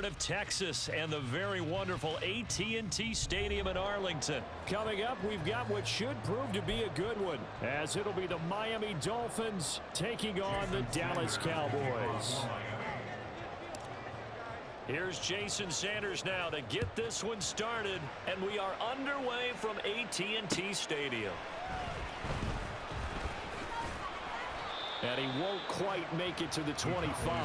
heart of Texas and the very wonderful AT&T Stadium in Arlington. Coming up, we've got what should prove to be a good one, as it'll be the Miami Dolphins taking on the Dallas Cowboys. Here's Jason Sanders now to get this one started, and we are underway from AT&T Stadium. And he won't quite make it to the 25.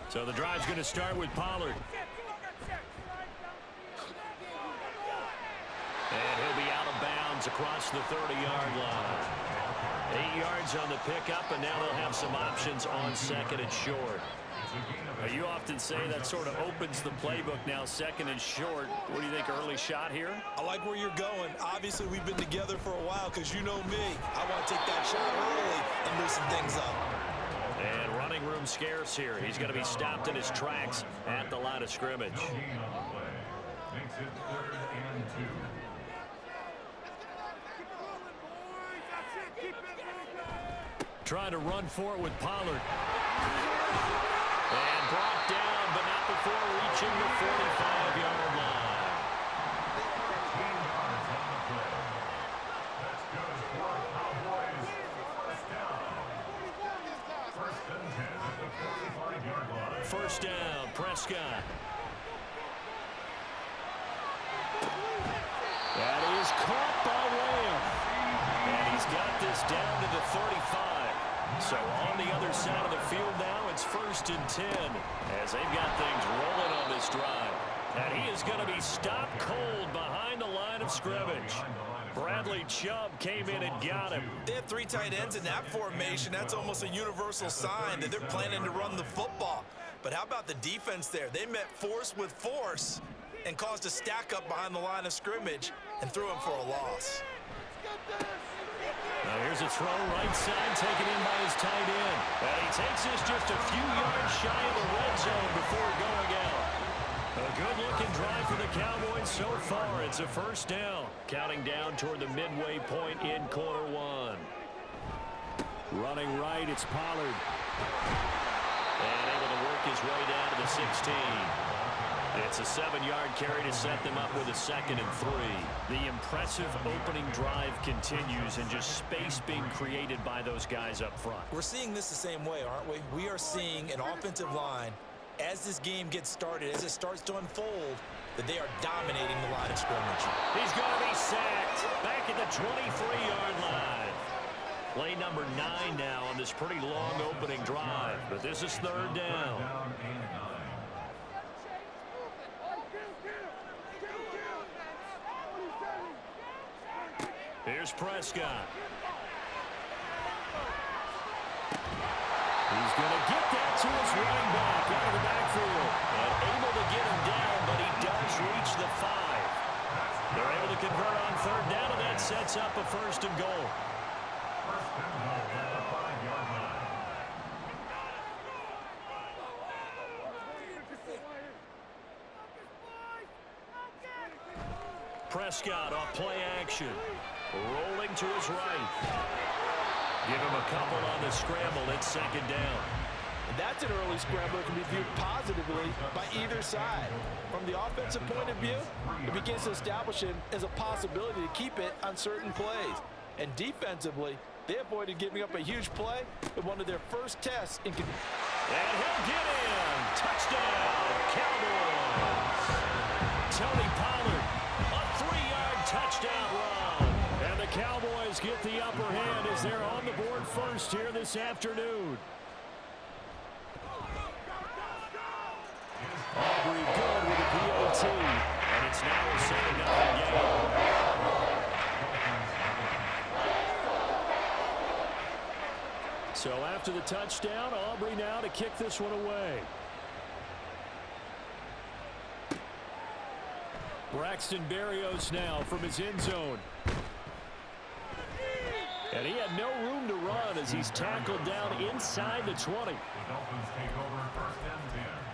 So the drive's going to start with Pollard. And he'll be out of bounds across the 30-yard line. 8 yards on the pickup, and now they'll have some options on second and short. Now, you often say that sort of opens the playbook now, second and short. What do you think, early shot here? I like where you're going. Obviously, we've been together for a while because you know me. I want to take that shot early and loosen things up. And running room scarce here. He's going to be stopped in his tracks at the line of scrimmage. Makes it 3rd and 2. Trying to run for it with Pollard. And brought down, but not before reaching the 45-yard line. 15 yards on the play. That's good for Cowboys. First down. First and 10 at the 45-yard line. First down, Prescott. That is caught by Lamb. And he's got this down to the 35. So on the other side of the field now, it's 1st and 10 as they've got things rolling on this drive. And he is going to be stopped cold behind the line of scrimmage. Bradley Chubb came in and got him. They have 3 tight ends in that formation. That's almost a universal sign that they're planning to run the football. But how about the defense there? They met force with force and caused a stack up behind the line of scrimmage and threw him for a loss. Now here's a throw right side taken in by his tight end. And he takes this just a few yards shy of the red zone before going out. A good-looking drive for the Cowboys so far. It's a first down. Counting down toward the midway point in quarter 1. Running right, it's Pollard. And able to work his way down to the 16. It's a 7-yard carry to set them up with a 2nd and 3. The impressive opening drive continues and just space being created by those guys up front. We're seeing this the same way, aren't we? We are seeing an offensive line, as this game gets started, as it starts to unfold, that they are dominating the line of scrimmage. He's going to be sacked back at the 23-yard line. Play number 9 now on this pretty long opening drive. But this is 3rd down. Here's Prescott. He's going to get that to his running back out of the backfield. And able to get him down, but he does reach the 5. They're able to convert on 3rd down, and that sets up a 1st and goal. First and goal at the 5-yard line. Prescott off play action. Rolling to his right. Give him a couple on the scramble. It's 2nd down. That's an early scramble that can be viewed positively by either side. From the offensive point of view, it begins to establish it as a possibility to keep it on certain plays. And defensively, they avoided giving up a huge play with one of their first tests. And he'll get in. Touchdown, Cowboys. Tony Pollard, a 3-yard touchdown run. And the Cowboys get the upper hand as they're on the board first here this afternoon. Aubrey good with a PAT. And it's now a 7-0 game. So after the touchdown, Aubrey now to kick this one away. Braxton Berrios now from his end zone. And he had no room to run as he's tackled down inside the 20. The Dolphins take over 1st and 10.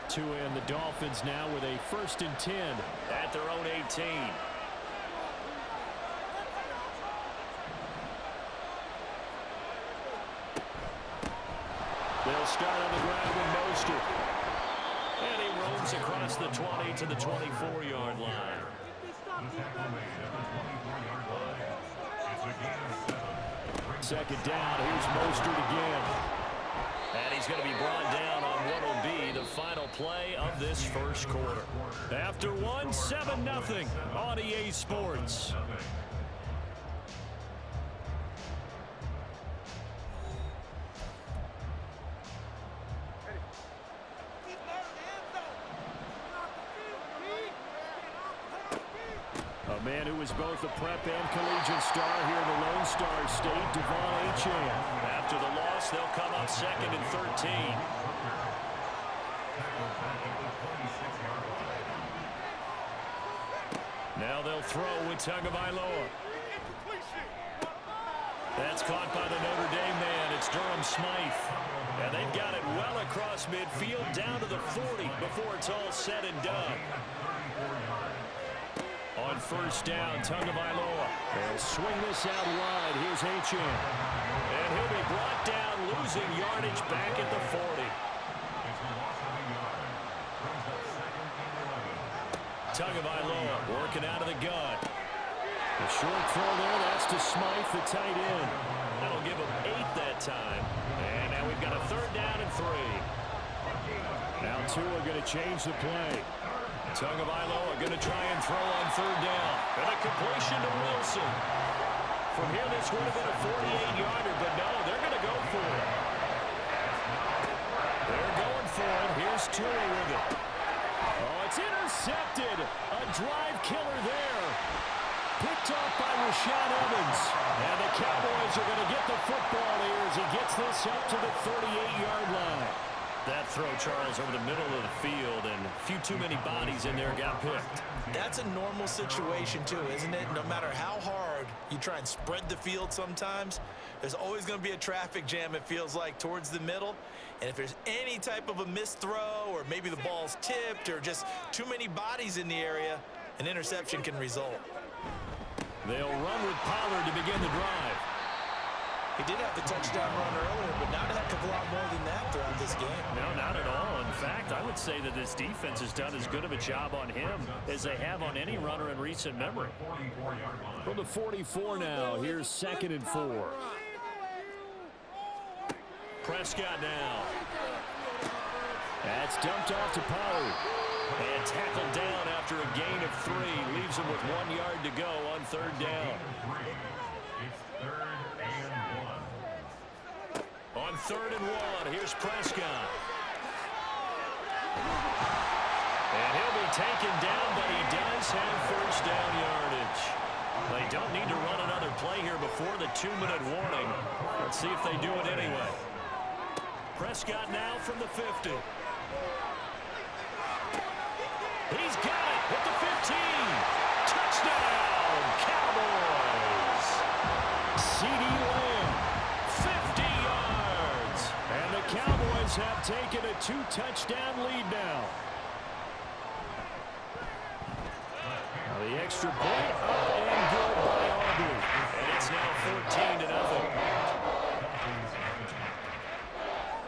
To end the Dolphins now with a 1st and 10 at their own 18. They'll start on the ground with Mostert. And he roams across the 20 to the 24-yard line. Second down, here's Mostert again. And he's going to be brought down on what will be the final play of this first quarter. After one, 7-0 on EA Sports. A man who was both a prep and collegiate star here in the Lone Star State, Devon Achane. After the loss, they'll come up 2nd and 13. Now they'll throw with Tagovailoa. That's caught by the Notre Dame man. It's Durham Smythe. And they've got it well across midfield down to the 40 before it's all said and done. On first down, Tagovailoa. They'll swing this out wide. Here's Achane. And he'll be brought down, losing yardage back at the 40. Tagovailoa working out of the gun. The short throw there, that's to Smythe, the tight end. That'll give him 8 that time. And now we've got a 3rd down and 3. Now two are going to change the play. Tagovailoa going to try and throw on 3rd down. And a completion to Wilson. From here, this would have been a 48-yarder, but no, they're going to go for it. They're going for it. Here's Tua with it. Oh, it's intercepted. A drive killer there. Picked off by Rashaan Evans. And the Cowboys are going to get the football here as he gets this up to the 38-yard line. That throw, Charles, over the middle of the field, and a few too many bodies in there got picked. That's a normal situation, too, isn't it? No matter how hard you try and spread the field sometimes, there's always going to be a traffic jam, it feels like, towards the middle. And if there's any type of a missed throw, or maybe the ball's tipped, or just too many bodies in the area, an interception can result. They'll run with Pollard to begin the drive. He did have the touchdown run earlier, but not a heck of a lot more than that throughout this game. No, not at all. In fact, I would say that this defense has done as good of a job on him as they have on any runner in recent memory. From the 44 now, here's 2nd and 4. Prescott now. That's dumped off to Pollard. And tackled down after a gain of 3. Leaves him with 1 yard to go on 3rd down. On 3rd and 1, here's Prescott. And he'll be taken down, but he does have 1st down yardage. They don't need to run another play here before the 2-minute warning. Let's see if they do it anyway. Prescott now from the 50. He's got it with the 15. Touchdown, Cowboys. CeeDee Lamb, 50 yards. And the Cowboys have taken a 2-touchdown lead now. The extra point up and good by Aubrey. And it's now 14-0.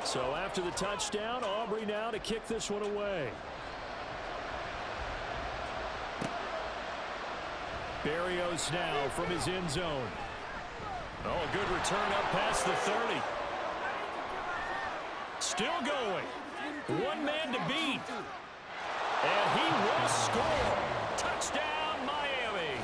So after the touchdown, Aubrey now to kick this one away. Berrios now from his end zone. Oh, a good return up past the 30. Still going. One man to beat. And he will score. Touchdown, Miami.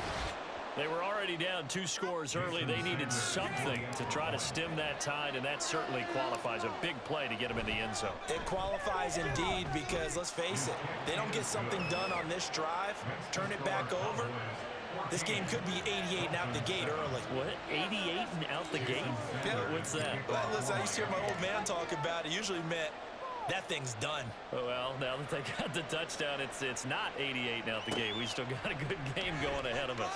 They were already down 2 scores early. They needed something to try to stem that tide, and that certainly qualifies. A big play to get them in the end zone. It qualifies indeed because, let's face it, they don't get something done on this drive, turn it back over, this game could be 88 and out the gate early. What? 88 and out the gate? Yeah. What's that? Well, listen, I used to hear my old man talk about it. Usually meant that thing's done. Well, now that they got the touchdown, it's not 88 and out the gate. We still got a good game going ahead of us.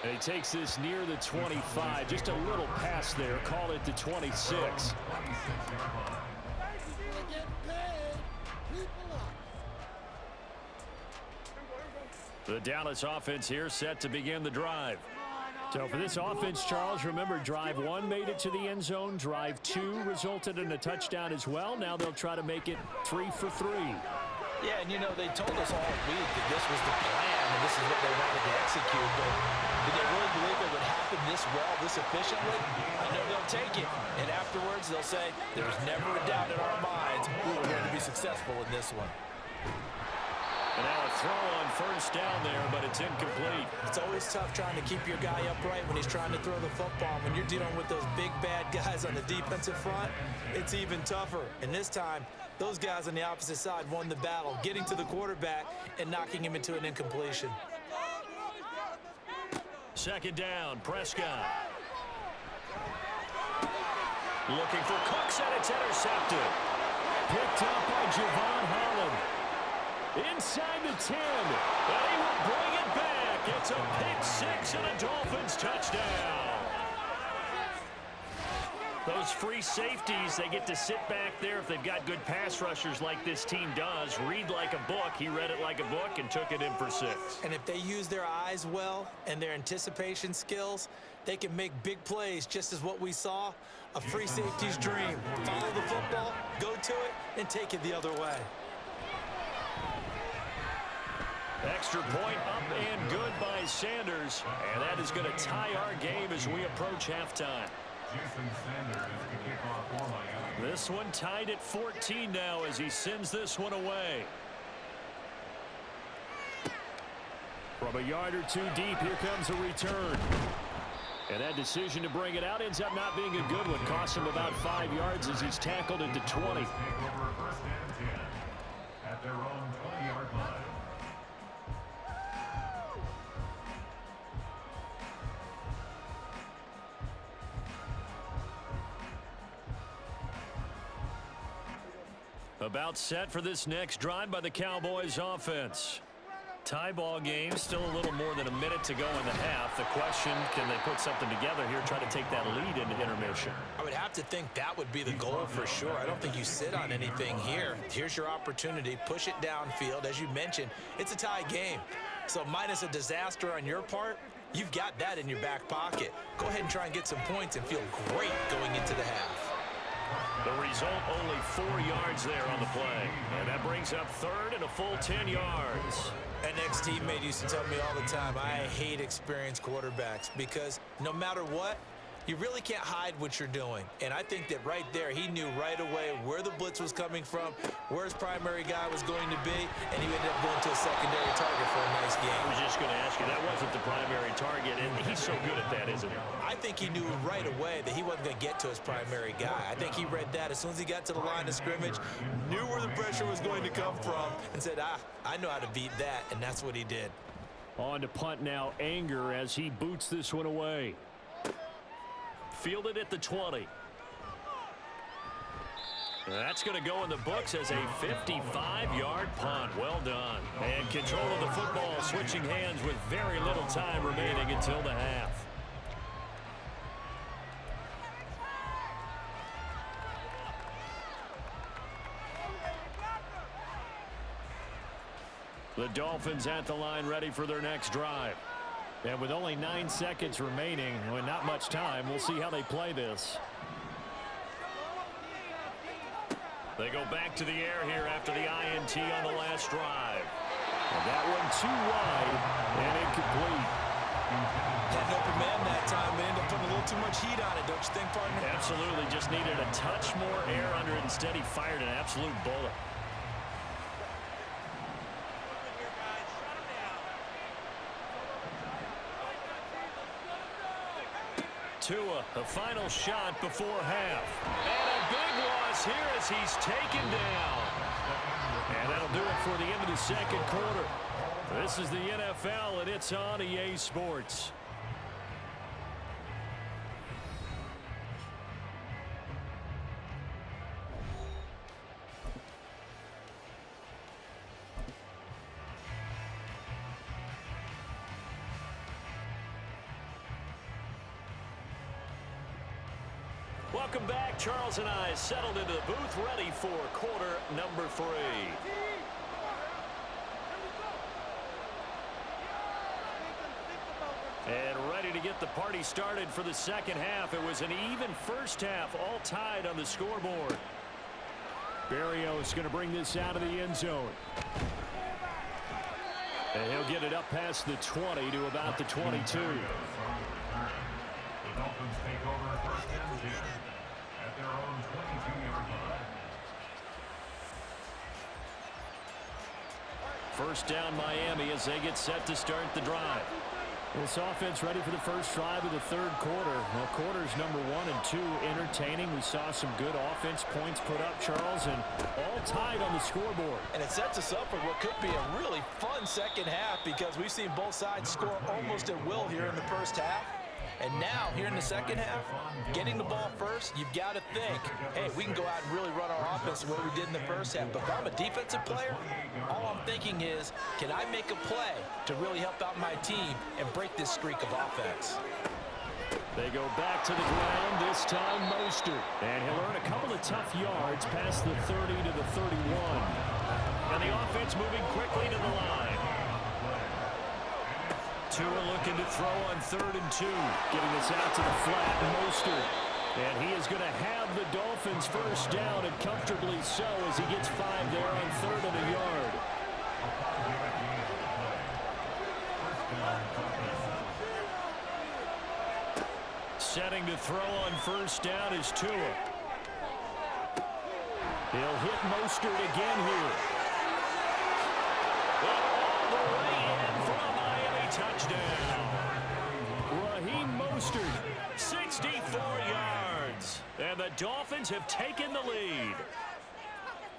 And he takes this near the 25. Just a little pass there. Call it the 26. The Dallas offense here set to begin the drive. So for this offense, Charles, remember, drive 1 made it to the end zone. Drive 2 resulted in a touchdown as well. Now they'll try to make it 3 for 3. Yeah, and you know, they told us all week that this was the plan and this is what they wanted to execute. But did they really believe it would happen this well, this efficiently? I know they'll take it. And afterwards, they'll say, there's never a doubt in our minds we were going to be successful in this one. And now a throw on first down there, but it's incomplete. It's always tough trying to keep your guy upright when he's trying to throw the football. When you're dealing with those big, bad guys on the defensive front, it's even tougher. And this time, those guys on the opposite side won the battle, getting to the quarterback and knocking him into an incompletion. Second down, Prescott. Looking for Cooks, and it's intercepted. Picked up by Javon Holland. Inside the 10, and he will bring it back. It's a pick 6 and a Dolphins touchdown. Those free safeties, they get to sit back there if they've got good pass rushers like this team does. Read like a book. He read it like a book and took it in for 6. And if they use their eyes well and their anticipation skills, they can make big plays, just as what we saw, a free safety's dream. Follow the football, go to it, and take it the other way. Extra point up and good by Sanders. And that is going to tie our game as we approach halftime. Jason Sanders is the kickoff for Miami. This one tied at 14 now as he sends this one away. From a yard or 2 deep, here comes a return. And that decision to bring it out ends up not being a good one. Costs him about 5 yards as he's tackled into 20. Take over first and 10 at their own 20-yard line. About set for this next drive by the Cowboys offense. Tie ball game, still a little more than a minute to go in the half. The question, can they put something together here, try to take that lead into intermission? I would have to think that would be the goal for sure. I don't think you sit on anything here. Here's your opportunity. Push it downfield. As you mentioned, it's a tie game. So minus a disaster on your part, you've got that in your back pocket. Go ahead and try and get some points and feel great going into the half. The result, only 4 yards there on the play. And that brings up third and a full 10 yards. An ex-teammate used to tell me all the time, I hate experienced quarterbacks because no matter what, you really can't hide what you're doing. And I think that right there, he knew right away where the blitz was coming from, where his primary guy was going to be, and he ended up going to a secondary target for a nice game. I was just going to ask you, that wasn't the primary target, and he's so good at that, isn't he? I think he knew right away that he wasn't going to get to his primary guy. I think he read that as soon as he got to the line of scrimmage, knew where the pressure was going to come from, and said, I know how to beat that, and that's what he did. On to punt now, Anger, as he boots this one away. Fielded at the 20. That's going to go in the books as a 55-yard punt. Well done. And control of the football, switching hands with very little time remaining until the half. The Dolphins at the line, ready for their next drive. And with only 9 seconds remaining, and not much time, we'll see how they play this. They go back to the air here after the INT on the last drive. And that one too wide and incomplete. Had an open man that time, but ended up putting a little too much heat on it, don't you think, partner? Absolutely, just needed a touch more air under it. Instead, he fired an absolute bullet. Tua, a final shot before half. And a big loss here as he's taken down. And that'll do it for the end of the second quarter. This is the NFL, and it's on EA Sports. Welcome back. Charles and I settled into the booth, ready for quarter number 3. And ready to get the party started for the second half. It was an even first half, all tied on the scoreboard. Berrios going to bring this out of the end zone. And he'll get it up past the 20 to about the 22. The Dolphins take over first and 10 at their own 22-yard line. First down Miami as they get set to start the drive. This offense ready for the first drive of the third quarter. Well, quarters number 1 and 2 entertaining. We saw some good offense points put up, Charles, and all tied on the scoreboard. And it sets us up for what could be a really fun second half because we've seen both sides score almost at will here in the first half. And now, here in the second half, getting the ball first, you've got to think, hey, we can go out and really run our offense the way we did in the first half. But if I'm a defensive player, all I'm thinking is, can I make a play to really help out my team and break this streak of offense? They go back to the ground, this time Mostert. And he'll earn a couple of tough yards past the 30 to the 31. And the offense moving quickly to the line. Tua looking to throw on 3rd and 2. Getting this out to the flat, Mostert. And he is going to have the Dolphins first down, and comfortably so as he gets 5 there on 3rd and a yard. Setting to throw on first down is Tua. He'll hit Mostert again here. All the way in for a Miami touchdown. Raheem Mostert. 64 yards. And the Dolphins have taken the lead.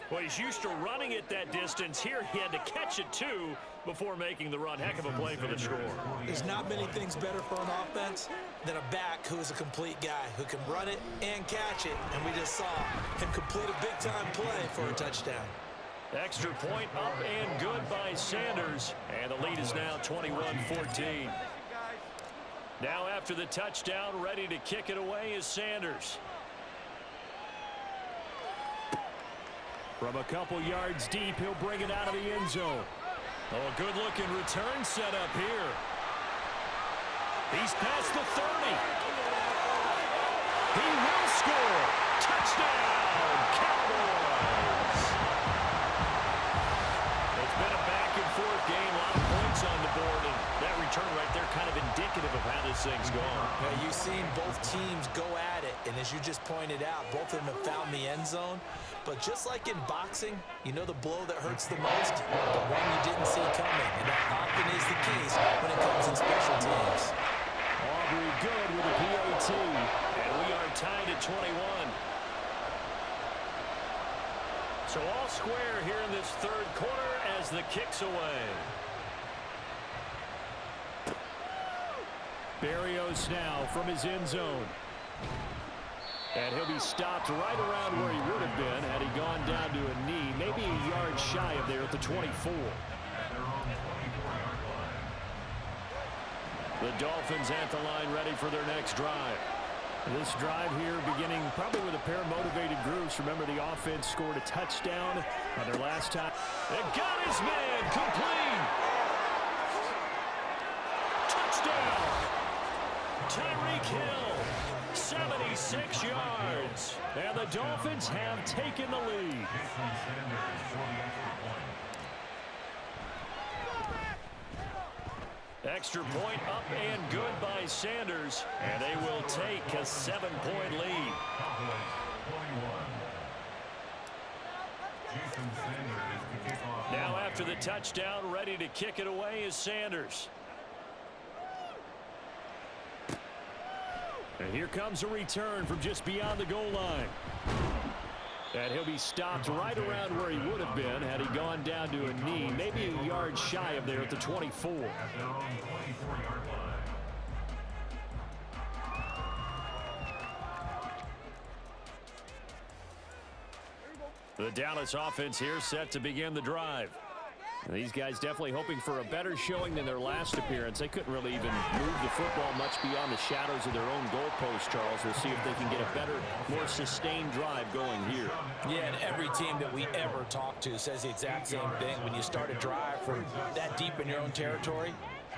Well, he's used to running it that distance. Here he had to catch it, too, before making the run. Heck of a play for the score. There's not many things better for an offense than a back who is a complete guy who can run it and catch it. And we just saw him complete a big-time play for a touchdown. Extra point up and good by Sanders. And the lead is now 21-14. Now after the touchdown, ready to kick it away is Sanders. From a couple yards deep, he'll bring it out of the end zone. Oh, a good-looking return set up here. He's past the 30. He will score. Touchdown, Cowboys. It's been a back-and-forth game. A lot of points on the board, and that return right there kind of indicative of how this thing's going. Yeah, you've seen both teams go at it, and as you just pointed out, both of them have found the end zone. But just like in boxing, you know the blow that hurts the most? The one you didn't see coming, and that often is the case when it comes in special teams. Aubrey good with a PAT. And we are tied at 21. So all square here in this third quarter as the kick's away. Berrios now from his end zone. And he'll be stopped right around where he would have been had he gone down to a knee, maybe a yard shy of there at the 24. The Dolphins at the line ready for their next drive. This drive here beginning probably with a pair of motivated groups. Remember, the offense scored a touchdown on their last time. And got his man complete. Touchdown. Tyreek Hill. 76 yards. And the Dolphins have taken the lead. Extra point up and good by Sanders. And they will take a 7-point lead. Now after the touchdown, ready to kick it away is Sanders. And here comes a return from just beyond the goal line. And he'll be stopped right around where he would have been had he gone down to a knee, maybe a yard shy of there at the 24. The Dallas offense here set to begin the drive. And these guys definitely hoping for a better showing than their last appearance. They couldn't really even move the football much beyond the shadows of their own goalpost, Charles. We'll see if they can get a better, more sustained drive going here. Yeah, and every team that we ever talk to says the exact same thing. When you start a drive from that deep in your own territory,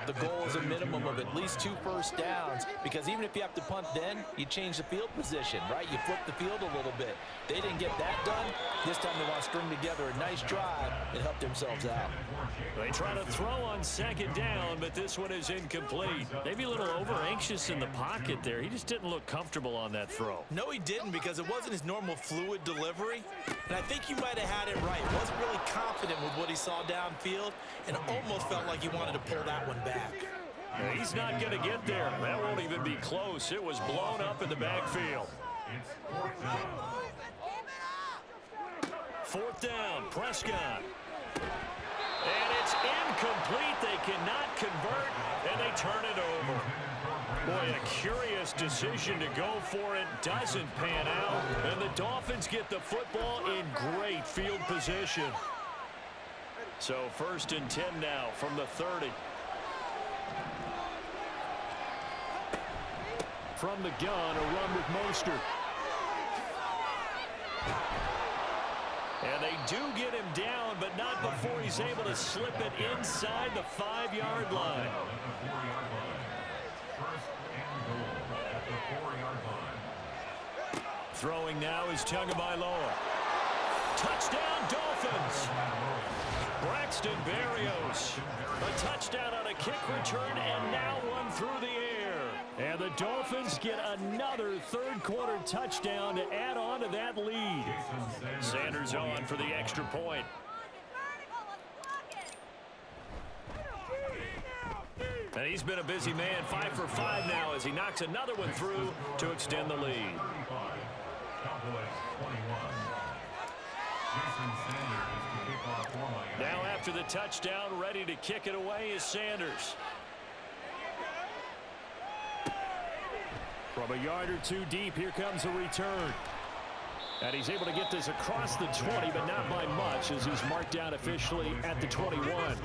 The goal is a minimum of at least 2 first downs, because even if you have to punt then, you change the field position, right? You flip the field a little bit. They didn't get that done. This time they want to string together a nice drive and help themselves out. They try to throw on second down, but this one is incomplete. Maybe a little over-anxious in the pocket there. He just didn't look comfortable on that throw. No, he didn't, because it wasn't his normal fluid delivery. And I think you might have had it right. Wasn't really confident with what he saw downfield and almost felt like he wanted to pull that one back. He's not going to get there. That won't even be close. It was blown up in the backfield. Fourth down, Prescott. And it's incomplete. They cannot convert, and they turn it over. Boy, a curious decision to go for it. Doesn't pan out, and the Dolphins get the football in great field position. So 1st and 10 now from the 30. From the gun, a run with Mostert. And they do get him down, but not before he's able to slip it inside the 5-yard line. Throwing now is Tagovailoa. Touchdown, Dolphins. Braxton Berrios. A touchdown on a kick return, and now one through the air. And the Dolphins get another third-quarter touchdown to add on to that lead. Sanders on for the extra point. And he's been a busy man, 5 for 5 now as he knocks another one through to extend the lead. Now after the touchdown, ready to kick it away is Sanders. From a yard or two deep, here comes a return. And he's able to get this across the 20, but not by much as he's marked down officially at the 21.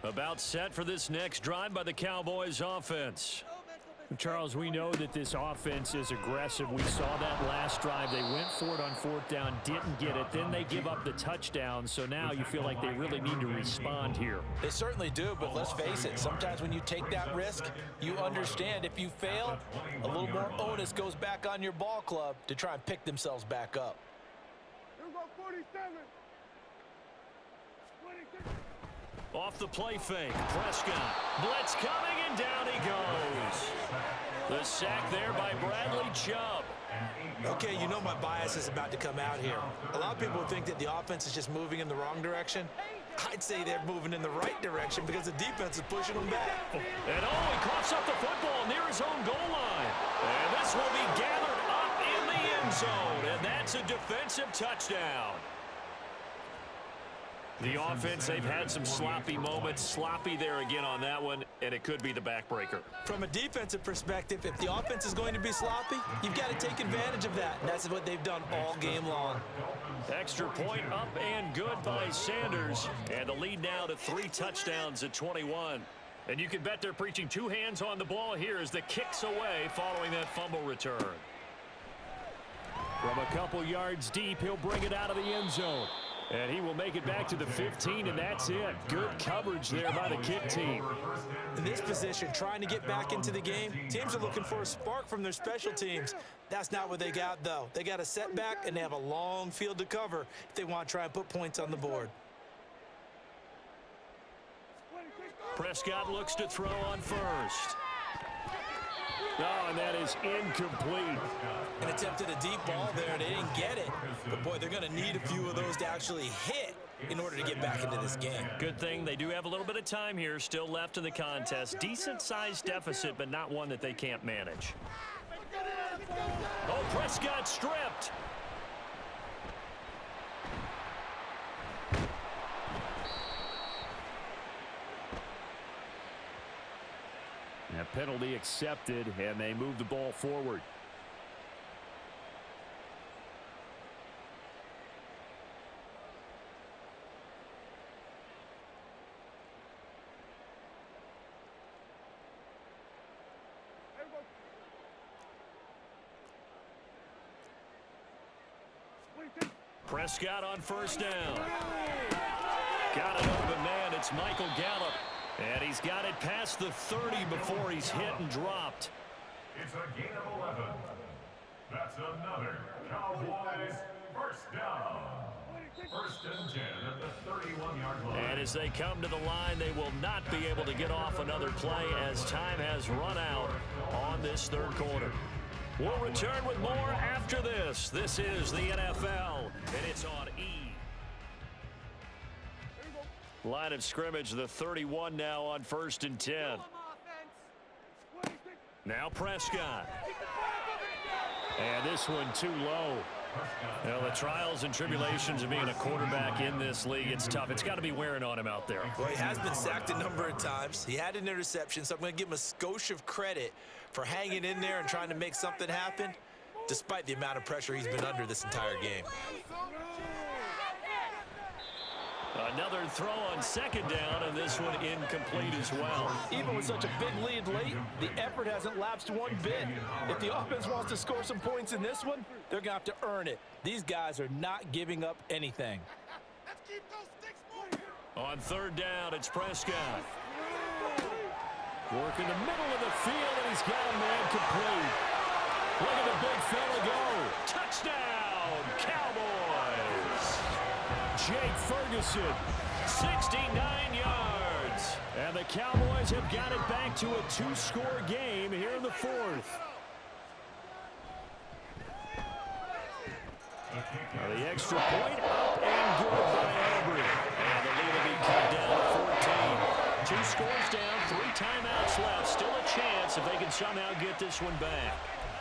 About set for this next drive by the Cowboys offense. Charles, we know that this offense is aggressive. We saw that last drive. They went for it on 4th down, didn't get it. Then they give up the touchdown. So now you feel like they really need to respond here. They certainly do, but let's face it. Sometimes when you take that risk, you understand if you fail, a little more onus goes back on your ball club to try and pick themselves back up. Off the play fake, Prescott. Blitz coming, and down he goes. The sack there by Bradley Chubb. Okay, you know my bias is about to come out here. A lot of people think that the offense is just moving in the wrong direction. I'd say they're moving in the right direction because the defense is pushing them back. And he coughs up the football near his own goal line. And this will be gathered up in the end zone, and that's a defensive touchdown. The offense, they've had some sloppy moments. Sloppy there again on that one, and it could be the backbreaker. From a defensive perspective, if the offense is going to be sloppy, you've got to take advantage of that. And that's what they've done all game long. Extra point up and good by Sanders. And the lead now to 3 touchdowns at 21. And you can bet they're preaching 2 hands on the ball here as the kick's away following that fumble return. From a couple yards deep, he'll bring it out of the end zone. And he will make it back to the 15, and that's it. Good coverage there by the kick team. In this position, trying to get back into the game, teams are looking for a spark from their special teams. That's not what they got, though. They got a setback, and they have a long field to cover if they want to try and put points on the board. Prescott looks to throw on first. Oh, and that is incomplete. And attempted a deep ball there. They didn't get it. But, boy, they're going to need a few of those to actually hit in order to get back into this game. Good thing they do have a little bit of time here still left in the contest. Decent-sized deficit, but not one that they can't manage. Oh, Prescott stripped. That penalty accepted, and they move the ball forward. Prescott on first down. Got it open man. It's Michael Gallup. And he's got it past the 30 before he's hit and dropped. It's a gain of 11. That's another Cowboys first down. First and 10 at the 31-yard line. And as they come to the line, they will not be able to get off another play as time has run out on this third quarter. We'll return with more after this. This is the NFL, and it's on E! Line of scrimmage, the 31 now on first and 10. Now Prescott. And this one too low. Well, the trials and tribulations of being a quarterback in this league, it's tough. It's got to be wearing on him out there. Well, he has been sacked a number of times. He had an interception, so I'm going to give him a skosh of credit for hanging in there and trying to make something happen, despite the amount of pressure he's been under this entire game. Another throw on second down, and this one incomplete as well. Even with such a big lead late, the effort hasn't lapsed one bit. If the offense wants to score some points in this one, they're going to have to earn it. These guys are not giving up anything. On third down, it's Prescott. Working the middle of the field, and he's got a man complete. Look at the big fella go. Touchdown, Cowboys! Jake Ferguson. 69 yards. And the Cowboys have got it back to a two-score game here in the fourth. Now the extra point up and good by Aubrey. And the lead will be cut down to 14. 2 scores down, 3 timeouts left. Still a chance if they can somehow get this one back.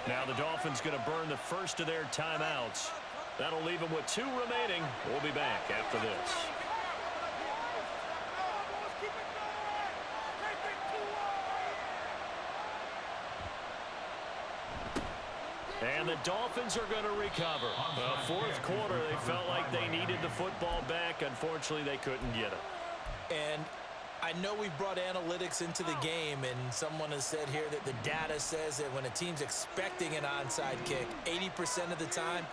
Now the Dolphins going to burn the first of their timeouts. That'll leave them with 2 remaining. We'll be back after this. And the Dolphins are going to recover. Fourth quarter, they felt like they needed the football back. Unfortunately, they couldn't get it. And I know we've brought analytics into the game, and someone has said here that the data says that when a team's expecting an onside kick, 80% of the time,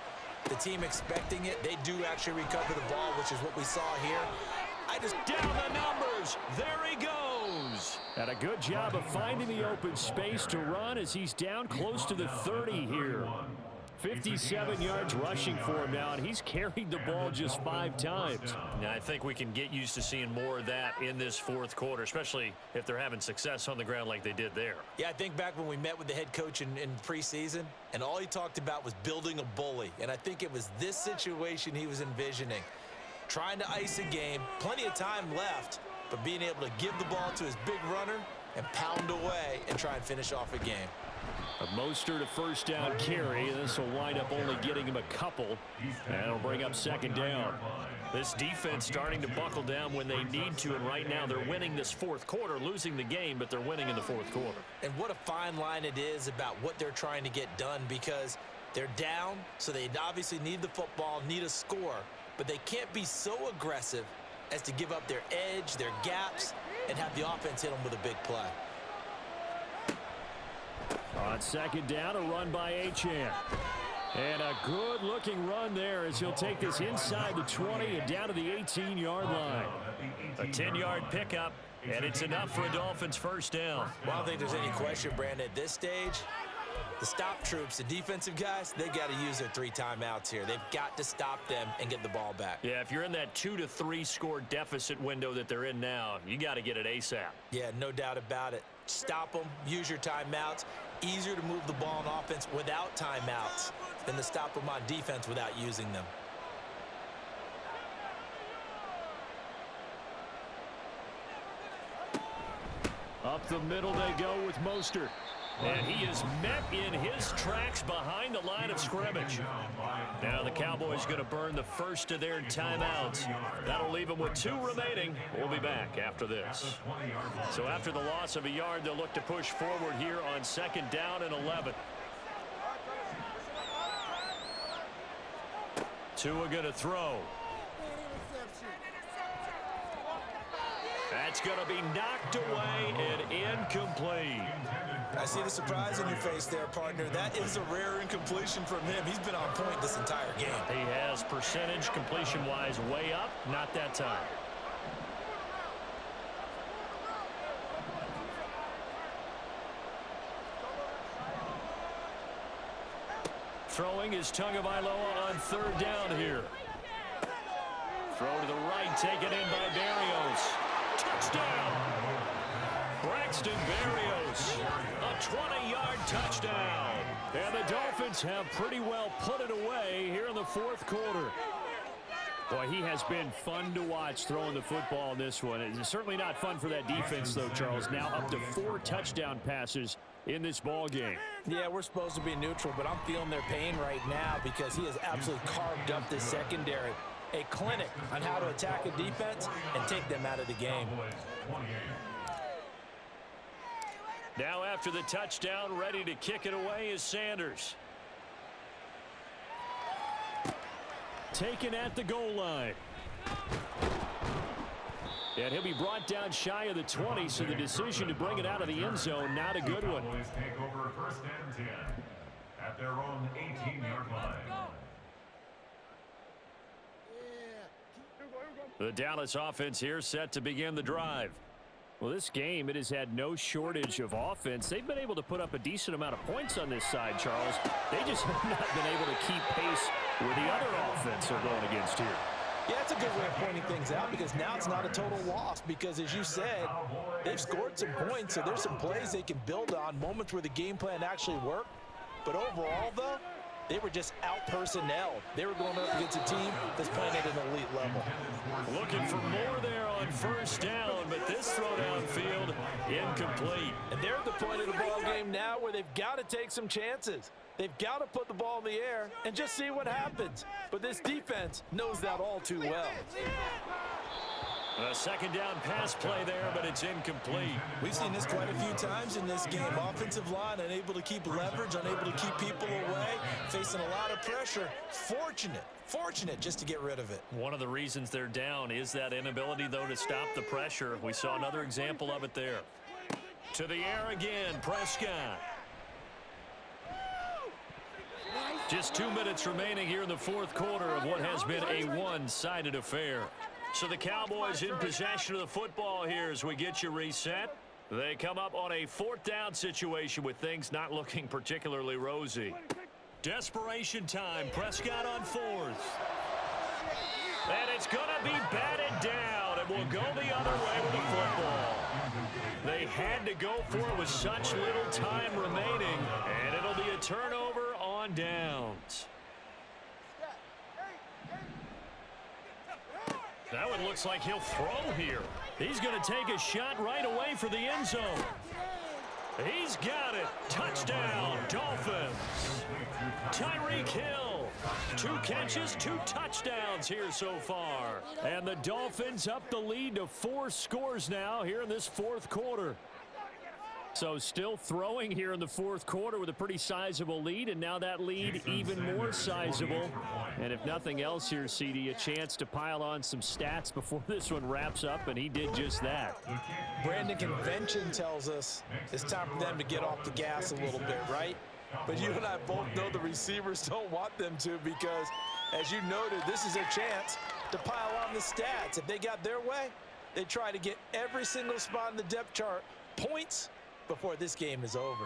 the team expecting it, they do actually recover the ball, which is what we saw here. I just down the numbers. There he goes. And a good job of finding the open space to run as he's down close to the 30 here. 57 yards rushing for him now, and he's carried the ball just 5 times. Now, I think we can get used to seeing more of that in this fourth quarter, especially if they're having success on the ground like they did there. Yeah, I think back when we met with the head coach in preseason, and all he talked about was building a bully. And I think it was this situation he was envisioning. Trying to ice a game, plenty of time left, but being able to give the ball to his big runner and pound away and try and finish off a game. A Mostert to first down carry. This will wind up only getting him a couple, and it'll bring up second down. This defense starting to buckle down when they need to, and right now they're winning this fourth quarter, losing the game, but they're winning in the fourth quarter. And what a fine line it is about what they're trying to get done, because they're down, so they obviously need the football, need a score, but they can't be so aggressive as to give up their edge, their gaps, and have the offense hit them with a big play. On second down, a run by Achane. And a good-looking run there as he'll take this inside the 20 and down to the 18-yard line. A 10-yard pickup, and it's enough for a Dolphins first down. Well, I don't think there's any question, Brandon, at this stage, the stop troops, the defensive guys, they got to use their 3 timeouts here. They've got to stop them and get the ball back. Yeah, if you're in that 2 to 3 score deficit window that they're in now, you got to get it ASAP. Yeah, no doubt about it. Stop them, use your timeouts. Easier to move the ball on offense without timeouts than to stop them on defense without using them. Up the middle they go with Mostert. And he is met in his tracks behind the line of scrimmage. Now the Cowboys going to burn the first of their timeouts. That'll leave them with 2 remaining. We'll be back after this. So after the loss of a yard, they'll look to push forward here on 2nd down and 11. Tua going to throw. That's going to be knocked away and incomplete. I see the surprise on your face there, partner. That is a rare incompletion from him. He's been on point this entire game. He has percentage completion-wise way up. Not that time. Throwing is Tagovailoa on 3rd down here. Throw to the right, taken in by Berrios. Touchdown! Braxton Berrios, a 20-yard touchdown. And the Dolphins have pretty well put it away here in the 4th quarter. Boy, he has been fun to watch throwing the football in this one. It's certainly not fun for that defense, though, Charles. Now up to 4 touchdown passes in this ball game. Yeah, we're supposed to be neutral, but I'm feeling their pain right now because he has absolutely carved up this secondary. A clinic on how to attack a defense and take them out of the game. Now after the touchdown, ready to kick it away is Sanders. Taken at the goal line. And he'll be brought down shy of the 20, so the decision to bring it out of the end zone, not a good one. Cowboys take over 1st and 10 at their own 18-yard line. The Dallas offense here set to begin the drive. Well, this game, it has had no shortage of offense. They've been able to put up a decent amount of points on this side, Charles. They just have not been able to keep pace with the other offense they're going against here. Yeah, that's a good way of pointing things out because now it's not a total loss because, as you said, they've scored some points, so there's some plays they can build on, moments where the game plan actually worked. But overall, though, they were just out-personnelled. They were going up against a team that's playing at an elite level. Looking for more there on 1st down, but this throw downfield incomplete. And they're at the point of the ball game now where they've got to take some chances. They've got to put the ball in the air and just see what happens. But this defense knows that all too well. A 2nd down pass play there, but it's incomplete. We've seen this quite a few times in this game. Offensive line unable to keep leverage, unable to keep people away, facing a lot of pressure. Fortunate just to get rid of it. One of the reasons they're down is that inability, though, to stop the pressure. We saw another example of it there. To the air again, Prescott. Just 2 minutes remaining here in the 4th quarter of what has been a one-sided affair. So the Cowboys in possession of the football here as we get you reset. They come up on a 4th down situation with things not looking particularly rosy. Desperation time. Prescott on 4th. And it's going to be batted down, and we'll go the other way with the football. They had to go for it with such little time remaining, and it'll be a turnover on downs. That one looks like he'll throw here. He's going to take a shot right away for the end zone. He's got it. Touchdown, Dolphins. Tyreek Hill. 2 catches, 2 touchdowns here so far. And the Dolphins up the lead to 4 scores now here in this 4th quarter. So still throwing here in the 4th quarter with a pretty sizable lead, and now that lead even more sizable. And if nothing else here, CD, a chance to pile on some stats before this one wraps up, and he did just that. Brandon, convention tells us it's time for them to get off the gas a little bit, right? But you and I both know the receivers don't want them to because, as you noted, this is their chance to pile on the stats. If they got their way, they try to get every single spot in the depth chart points before this game is over.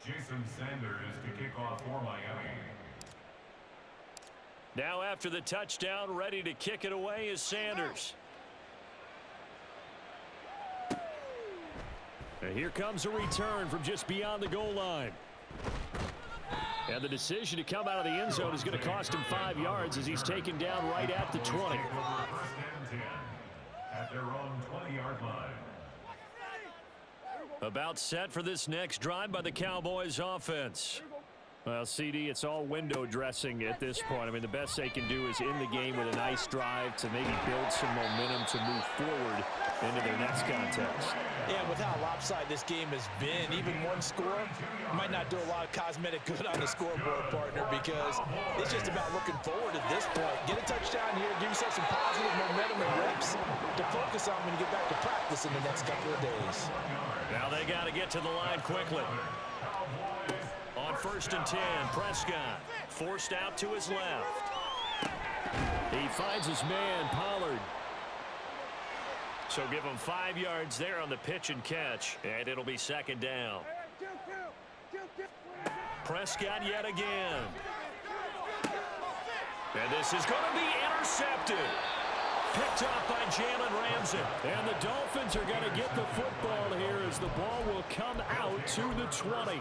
Jason Sanders to kick off for Miami. Now after the touchdown, ready to kick it away is Sanders. And here comes a return from just beyond the goal line. And the decision to come out of the end zone is going to cost him 5 yards as he's taken down right at the 20. First and 10 at their own 20-yard line. About set for this next drive by the Cowboys offense. Well, CD, it's all window dressing at this point. I mean, the best they can do is in the game with a nice drive to maybe build some momentum to move forward into their next contest. Yeah, with how lopsided this game has been, even one score might not do a lot of cosmetic good on the scoreboard, partner, because it's just about looking forward at this point. Get a touchdown here, give yourself some positive momentum and reps to focus on when you get back to practice in the next couple of days. Now they got to get to the line quickly. On 1st and 10, Prescott forced out to his left. He finds his man, Pollard. So give him 5 yards there on the pitch and catch, and it'll be 2nd down. Prescott yet again. And this is going to be intercepted. Picked off by Jalen Ramsey. And the Dolphins are going to get the football here as the ball will come out to the 20.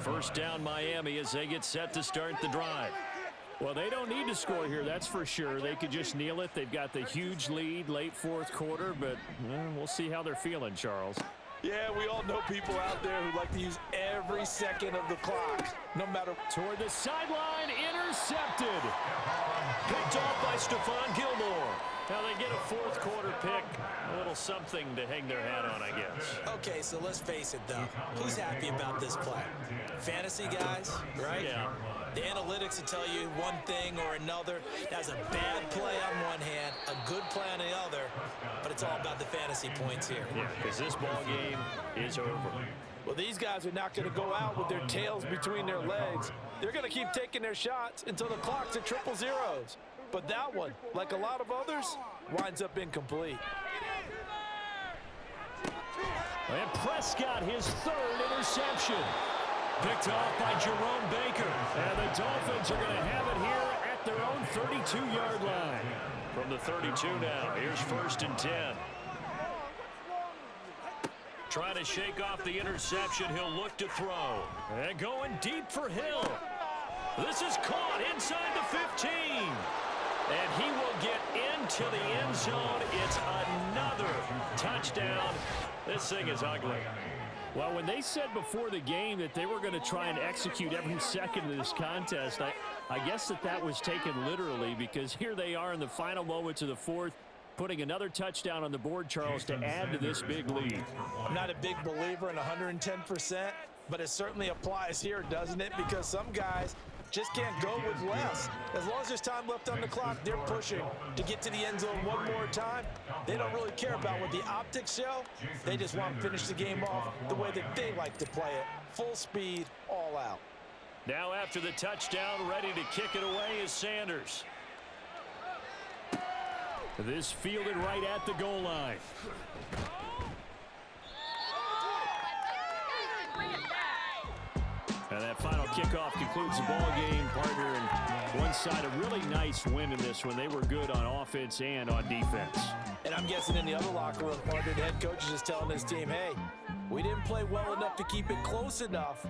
1st down Miami as they get set to start the drive. Well, they don't need to score here, that's for sure. They could just kneel it. They've got the huge lead late 4th quarter, but we'll see how they're feeling, Charles. Yeah, we all know people out there who like to use every second of the clock, no matter. Toward the sideline, intercepted. Picked off by Stephon Gilmore. Now they get a 4th quarter pick. A little something to hang their hat on, I guess. Okay, so let's face it, though. Who's happy about this play? Fantasy guys, right? Yeah. The analytics will tell you one thing or another. That's a bad play on one hand, a good play on the other, but it's all about the fantasy points here. Yeah, because this ball game is over. Well, these guys are not going to go out with their tails between their legs. They're going to keep taking their shots until the clock's at triple zeros. But that one, like a lot of others, winds up incomplete. And Prescott, his 3rd interception. Picked off by Jerome Baker. And the Dolphins are going to have it here at their own 32-yard line. From the 32 now, here's 1st and 10. Trying to shake off the interception. He'll look to throw. And going deep for Hill. This is caught inside the 15. And he will get into the end zone. It's another touchdown. This thing is ugly. Well, when they said before the game that they were going to try and execute every second of this contest, I guess that was taken literally, because here they are in the final moments of the 4th, putting another touchdown on the board, Charles, to add to this big lead. I'm not a big believer in 110%, but it certainly applies here, doesn't it? Because some guys just can't go with less. As long as there's time left on the clock, they're pushing to get to the end zone one more time. They don't really care about what the optics show. They just want to finish the game off the way that they like to play it. Full speed, all out. Now after the touchdown, ready to kick it away is Sanders. This fielded right at the goal line. And that final kickoff concludes the ball game, partner. And one side, a really nice win in this one. They were good on offense and on defense. And I'm guessing in the other locker room, partner, the head coach is just telling his team, hey, we didn't play well enough to keep it close enough,